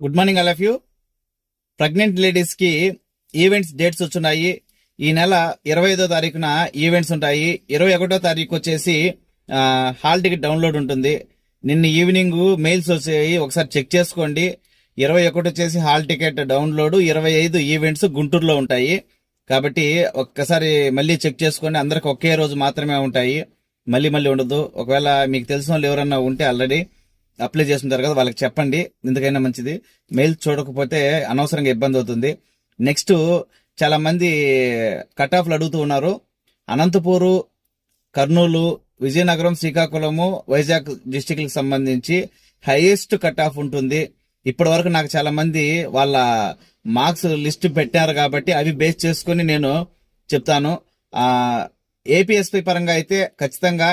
Good morning all of you. Pregnant ladies కి events dates వచ్చున్నాయి. ఈ నెల 25వ తారీఖున ఈవెంట్స్ ఉంటాయి. 21వ తారీఖు వచ్చేసి హాల్ టికెట్ డౌన్లోడ్ ఉంటుంది. నిన్న ఈవినింగ్ మెయిల్స్ వచ్చాయి, ఒకసారి చెక్ చేసుకోండి. 21 వచ్చేసి హాల్ టికెట్ డౌన్లోడ్, 25 ఈవెంట్స్ గుంటూరులో ఉంటాయి. కాబట్టి ఒక్కసారి మళ్ళీ చెక్ చేసుకోండి. అందరికి ఒకే రోజు మాత్రమే ఉంటాయి, మళ్ళీ ఉండదు. ఒకవేళ మీకు తెలిసిన వాళ్ళు ఎవరన్నా ఉంటే ఆల్రెడీ అప్లై చేస్తుంటారు కదా, వాళ్ళకి చెప్పండి, ఎందుకైనా మంచిది. మెయిల్ చూడకపోతే అనవసరంగా ఇబ్బంది అవుతుంది. నెక్స్ట్ చాలా మంది కట్ ఆఫ్లు అడుగుతూ ఉన్నారు. అనంతపూరు, కర్నూలు, విజయనగరం, శ్రీకాకుళము, వైజాగ్ డిస్టిక్లకు సంబంధించి హైయెస్ట్ కట్ ఆఫ్ ఉంటుంది. ఇప్పటి వరకు నాకు చాలా మంది వాళ్ళ మార్క్స్ లిస్ట్ పెట్టారు కాబట్టి అవి బేస్ చేసుకుని నేను చెప్తాను. ఏపీఎస్పీ పరంగా అయితే ఖచ్చితంగా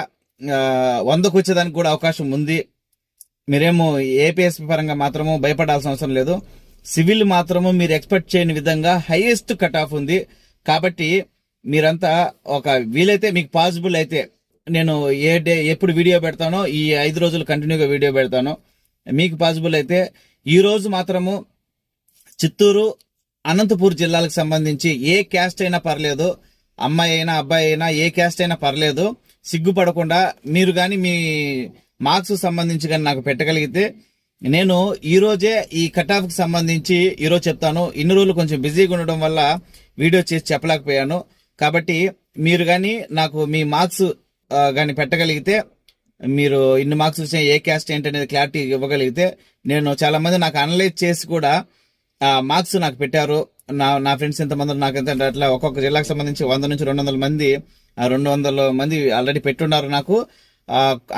100కు వచ్చేదానికి కూడా అవకాశం ఉంది. మీరేమో ఏపీఎస్పీ పరంగా మాత్రము భయపడాల్సిన అవసరం లేదు. సివిల్ మాత్రము మీరు ఎక్స్పెక్ట్ చేయని విధంగా హైయెస్ట్ కట్ ఆఫ్ ఉంది. కాబట్టి మీరంతా వీలైతే మీకు పాసిబుల్ అయితే నేను ఎప్పుడు వీడియో పెడతానో ఈ 5 రోజులు కంటిన్యూగా వీడియో పెడతాను. మీకు పాసిబుల్ అయితే ఈ రోజు మాత్రము చిత్తూరు, అనంతపూర్ జిల్లాలకు సంబంధించి ఏ క్యాస్ట్ అయినా పర్లేదు, అమ్మాయి అయినా అబ్బాయి అయినా ఏ క్యాస్ట్ అయినా పర్లేదు, సిగ్గుపడకుండా మీరు గాని మీ మార్క్స్ సంబంధించి కానీ నాకు పెట్టగలిగితే నేను ఈ రోజే ఈ కట్ ఆఫ్ కి సంబంధించి ఈరోజు చెప్తాను. ఇన్ని రోజులు కొంచెం బిజీగా ఉండడం వల్ల వీడియో చేసి చెప్పలేకపోయాను. కాబట్టి మీరు గాని నాకు మీ మార్క్స్ గాని పెట్టగలిగితే, మీరు ఇన్ని మార్క్స్ వచ్చిన ఏ క్యాస్ట్ ఏంటి అనేది క్లారిటీ ఇవ్వగలిగితే, నేను చాలా మంది నాకు అనలైజ్ చేసి కూడా మార్క్స్ నాకు పెట్టారు. నా ఫ్రెండ్స్ ఎంతమంది నాకు ఎంత అట్లా ఒక్కొక్క జిల్లాకు సంబంధించి 100 నుంచి 200 మంది 200 మంది ఆల్రెడీ పెట్టున్నారు. నాకు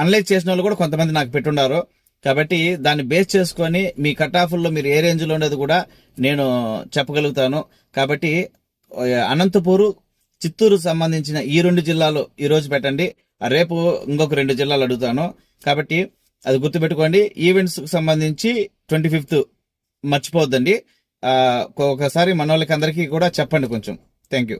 అనలైజ్ చేసిన వాళ్ళు కూడా కొంతమంది నాకు పెట్టున్నారు. కాబట్టి దాన్ని బేస్ చేసుకొని మీ కట్ ఆఫ్ల్లో మీరు ఏ రేంజ్ లో ఉండేది కూడా నేను చెప్పగలుగుతాను. కాబట్టి అనంతపూరు, చిత్తూరు సంబంధించిన ఈ 2 జిల్లాలు ఈ రోజు పెట్టండి. రేపు ఇంకొక 2 జిల్లాలు అడుగుతాను. కాబట్టి అది గుర్తుపెట్టుకోండి. ఈవెంట్స్ సంబంధించి 25th మర్చిపోవద్దండి. ఒకసారి మన వాళ్ళకి అందరికీ కూడా చెప్పండి కొంచెం. Thank you.